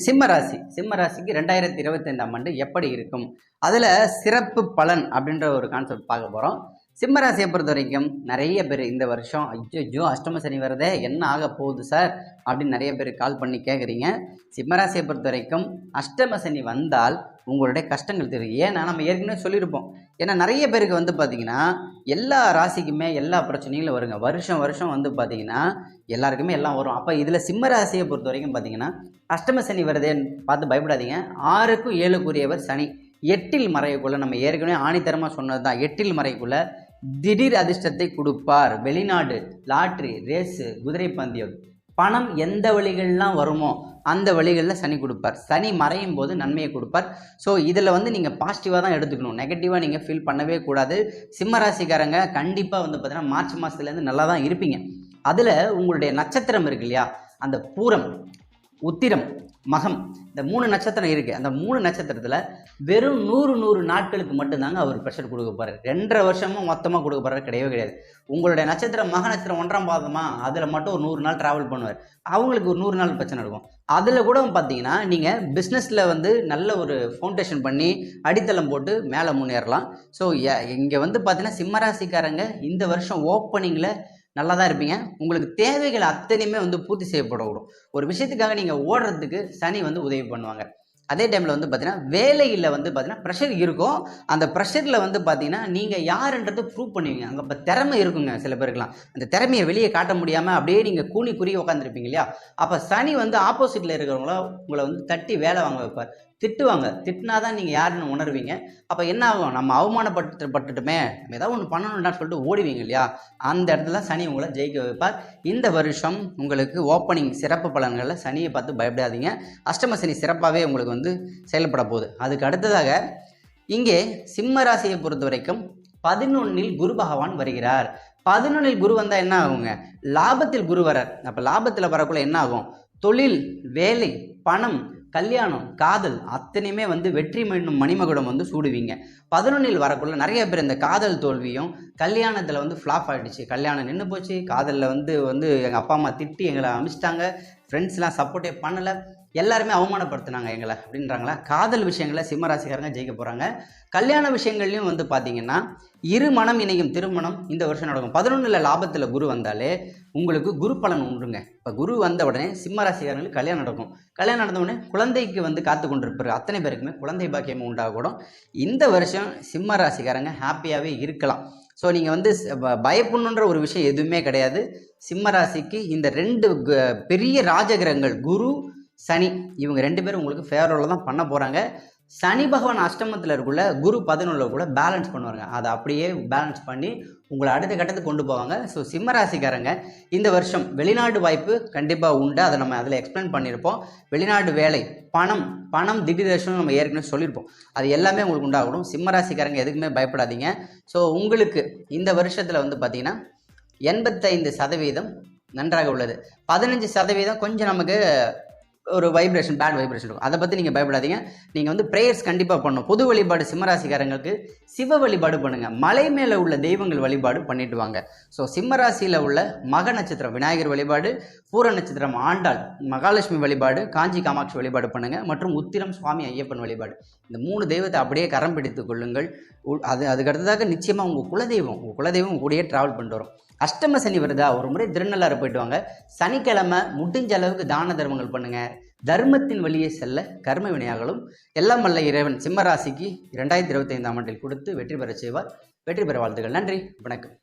சொல்கிறேன். சிம்ம ராசிக்கு 2025ஆம் ஆண்டு எப்படி இருக்கும், அதில் சிறப்பு பலன் அப்படின்ற ஒரு கான்செப்ட் பார்க்க போகிறோம். சிம்ம ராசியை பொறுத்த வரைக்கும் நிறைய பேர் இந்த வருஷம் ஐயோ அஷ்டம சனி வரதே என்ன ஆக போகுது சார் அப்படின்னு நிறைய பேர் கால் பண்ணி கேட்குறீங்க. சிம்ம ராசியை பொறுத்த வரைக்கும் அஷ்டம சனி வந்தால் உங்களுடைய கஷ்டங்கள் தெரியும். ஏன்னா நம்ம ஏற்கனவே சொல்லியிருப்போம். ஏன்னா நிறைய பேருக்கு வந்து பார்த்திங்கன்னா எல்லா ராசிக்குமே எல்லா பிரச்சனைகளும் வருங்க. வருஷம் வருஷம் வந்து பார்த்திங்கன்னா எல்லாருக்குமே எல்லாம் வரும். அப்போ இதில் சிம்ம ராசியை பொறுத்த வரைக்கும் பார்த்திங்கன்னா அஷ்டம சனி வருதேன்னு பார்த்து பயப்படாதீங்க. 6க்கும் 7க்குரியவர் சனி 8ல் மறையக்குள்ள நம்ம ஏற்கனவே ஆணித்தரமாக சொன்னது தான். 8ல் மறையக்குள்ள திடீர் அதிர்ஷ்டத்தை கொடுப்பார். வெளிநாடு, லாட்ரி, ரேஸு, குதிரை பந்தயம், பணம் எந்த வழிகள்லாம் வருமோ அந்த வழிகளில் சனி கொடுப்பார். சனி மறையும் போது நன்மையை கொடுப்பார். ஸோ இதில் வந்து நீங்கள் பாசிட்டிவாக தான் எடுத்துக்கணும், நெகட்டிவாக நீங்கள் ஃபீல் பண்ணவே கூடாது. சிம்ம ராசிக்காரங்க கண்டிப்பாக வந்து பார்த்தீங்கன்னா மார்ச் மாதத்துலேருந்து நல்லா தான் இருப்பீங்க. அதில் உங்களுடைய நட்சத்திரம் இருக்கு இல்லையா, அந்த பூரம், உத்திரம், மகம், இந்த 3 நட்சத்திரம் இருக்குது. அந்த 3 நட்சத்திரத்தில் வெறும் 100 நாட்களுக்கு மட்டும்தாங்க அவர் ப்ரெஷர் கொடுக்க போகிறார். 2.5 வருஷமும் மொத்தமாக கொடுக்க போகிறாரு கிடையாது. உங்களுடைய நட்சத்திரம் மக நட்சத்திரம் 1ஆம் பாதமா, அதில் மட்டும் ஒரு 100 நாள் ட்ராவல் பண்ணுவார். அவங்களுக்கு ஒரு 100 நாள் பிரச்சனை இருக்கும். அதில் கூட பார்த்தீங்கன்னா நீங்கள் பிஸ்னஸில் வந்து நல்ல ஒரு ஃபவுண்டேஷன் பண்ணி அடித்தளம் போட்டு மேலே முன்னேறலாம். ஸோ இங்கே வந்து பார்த்தீங்கன்னா சிம்மராசிக்காரங்க இந்த வருஷம் ஓப்பனிங்கில் நல்லா தான் இருப்பீங்க. உங்களுக்கு தேவைகள் அத்தனையுமே வந்து பூர்த்தி செய்யப்படக்கூடும். ஒரு விஷயத்துக்காக நீங்கள் ஓடுறதுக்கு சனி வந்து உதவி பண்ணுவாங்க. அதே டைமில் வந்து பார்த்தீங்கன்னா வேலையில் வந்து பார்த்தீங்கன்னா ப்ரெஷர் இருக்கும். அந்த ப்ரெஷரில் வந்து பார்த்தீங்கன்னா நீங்கள் யாருன்றது ப்ரூவ் பண்ணுவீங்க. அங்கே இப்போ திறமை இருக்குங்க சில பேருக்குலாம். அந்த திறமையை வெளியே காட்ட முடியாமல் அப்படியே நீங்கள் கூனி குறி உட்காந்துருப்பீங்க இல்லையா, அப்போ சனி வந்து ஆப்போசிட்டில் இருக்கிறவங்கள உங்களை வந்து தட்டி வேலை வாங்க வைப்பார். திட்டுவாங்க. திட்டினா தான் நீங்கள் யாருன்னு உணர்வீங்க. அப்போ என்ன ஆகும், நம்ம அவமானப்பட்டுட்டுமே நம்ம ஏதாவது ஒன்று பண்ணணும்னா சொல்லிட்டு ஓடுவீங்க இல்லையா, அந்த இடத்துல சனி உங்களை ஜெயிக்க வைப்பார். இந்த வருஷம் உங்களுக்கு ஓப்பனிங் சிறப்பு பலன்களில் சனியை பார்த்து பயப்படாதீங்க. அஷ்டம சனி சிறப்பாகவே உங்களுக்கு வந்து செயல்பட போகுது. அதுக்கு அடுத்ததாக இங்கே சிம்ம ராசியை பொறுத்த வரைக்கும் 11ல் குரு பகவான் வருகிறார். 11ல் குரு வந்தால் என்ன ஆகுங்க, லாபத்தில் குரு வரார். அப்போ லாபத்தில் வரக்குள்ள என்ன ஆகும், தொழில், வேலை, பணம், கல்யாணம், காதல் அத்தனையுமே வந்து வெற்றி மீண்டும் மணிமகுடம் வந்து சூடுவீங்க. 11ல் வரக்குள்ள நிறைய பேர் இந்த காதல் தோல்வியும் கல்யாணத்தில் வந்து ஃப்ளாப் ஆகிடுச்சு, கல்யாணம் நின்று போச்சு, காதலில் வந்து எங்கள் அப்பா அம்மா திட்டி எங்களை அமிச்சிட்டாங்க, ஃப்ரெண்ட்ஸ்லாம் சப்போர்ட்டே பண்ணலை, எல்லாருமே அவமானப்படுத்தினாங்க எங்களை அப்படின்றாங்களா, காதல் விஷயங்களில் சிம்மராசிக்காரங்க ஜெயிக்க போகிறாங்க. கல்யாண விஷயங்கள்லையும் வந்து பார்த்தீங்கன்னா இரு மனம் இணையும் திருமணம் இந்த வருஷம் நடக்கும். 11ல் லாபத்தில் குரு வந்தாலே உங்களுக்கு குரு பலன் உண்டுங்க. இப்போ குரு வந்த உடனே சிம்மராசிக்காரங்களுக்கு கல்யாணம் நடக்கும். கல்யாணம் நடந்த உடனே குழந்தைக்கு வந்து காத்து கொண்டிருப்பாரு. அத்தனை பேருக்குமே குழந்தை பாக்கியம் உண்டாகக்கூடும். இந்த வருஷம் சிம்ம ராசிக்காரங்க ஹாப்பியாகவே இருக்கலாம். ஸோ நீங்கள் வந்து பயப்படணுன்ற ஒரு விஷயம் எதுவுமே கிடையாது. சிம்ம ராசிக்கு இந்த 2 பெரிய ராஜகிரகங்கள் குரு, சனி, இவங்க 2 பேரும் உங்களுக்கு ஃபேவரபிளாக தான் பண்ண போகிறாங்க. சனி பகவான் அஷ்டமத்தில் இருக்குள்ள குரு 11ல் கூட பேலன்ஸ் பண்ணுவாங்க. அதை அப்படியே பேலன்ஸ் பண்ணி உங்களை அடுத்த கட்டத்துக்கு கொண்டு போவாங்க. ஸோ சிம்மராசிக்காரங்க இந்த வருஷம் வெளிநாடு வாய்ப்பு கண்டிப்பாக உண்டு. அதை நம்ம அதில் எக்ஸ்பிளைன் பண்ணியிருப்போம். வெளிநாடு வேலை, பணம் திடீர் தர்ஷனம் நம்ம ஏற்கனவே சொல்லியிருப்போம். அது எல்லாமே உங்களுக்கு உண்டாகணும். சிம்மராசிக்காரங்க எதுக்குமே பயப்படாதீங்க. ஸோ உங்களுக்கு இந்த வருஷத்தில் வந்து பார்த்தீங்கன்னா 85% நன்றாக உள்ளது. 15% கொஞ்சம் நமக்கு ஒரு வைப்ரேஷன், பேட் வைப்ரேஷன் இருக்கும். அதை பற்றி நீங்கள் பயப்படாதீங்க. நீங்கள் வந்து ப்ரேயர்ஸ் கண்டிப்பாக பண்ணணும். பொது வழிபாடு சிம்மராசிக்காரங்களுக்கு சிவ வழிபாடு பண்ணுங்கள். மலை மேலே உள்ள தெய்வங்கள் வழிபாடு பண்ணிட்டு வாங்க. ஸோ சிம்மராசியில் உள்ள மக நட்சத்திரம் விநாயகர் வழிபாடு, பூர நட்சத்திரம் ஆண்டாள், மகாலட்சுமி வழிபாடு, காஞ்சி காமாட்சி வழிபாடு பண்ணுங்கள், மற்றும் உத்திரம் சுவாமி ஐயப்பன் வழிபாடு. இந்த 3 தெய்வத்தை அப்படியே கரம் பிடித்து கொள்ளுங்கள். அதுக்கு அடுத்ததாக நிச்சயமாக உங்கள் குலதெய்வம் கூடயே ட்ராவல் பண்ணிட்டு வரும். அஷ்டம சனி வருதா, ஒரு முறை திருநள்ளாறு போயிட்டு வாங்க. சனிக்கிழமை முடிஞ்ச அளவுக்கு தான தர்மங்கள் பண்ணுங்க. தர்மத்தின் வழியே செல்ல கர்ம வினையாகலும். எல்லாம் வல்ல இறைவன் சிம்மராசிக்கு 2025ஆம் ஆண்டில் கொடுத்து வெற்றி பெற செய்வார். வெற்றி பெற வாழ்த்துக்கள். நன்றி, வணக்கம்.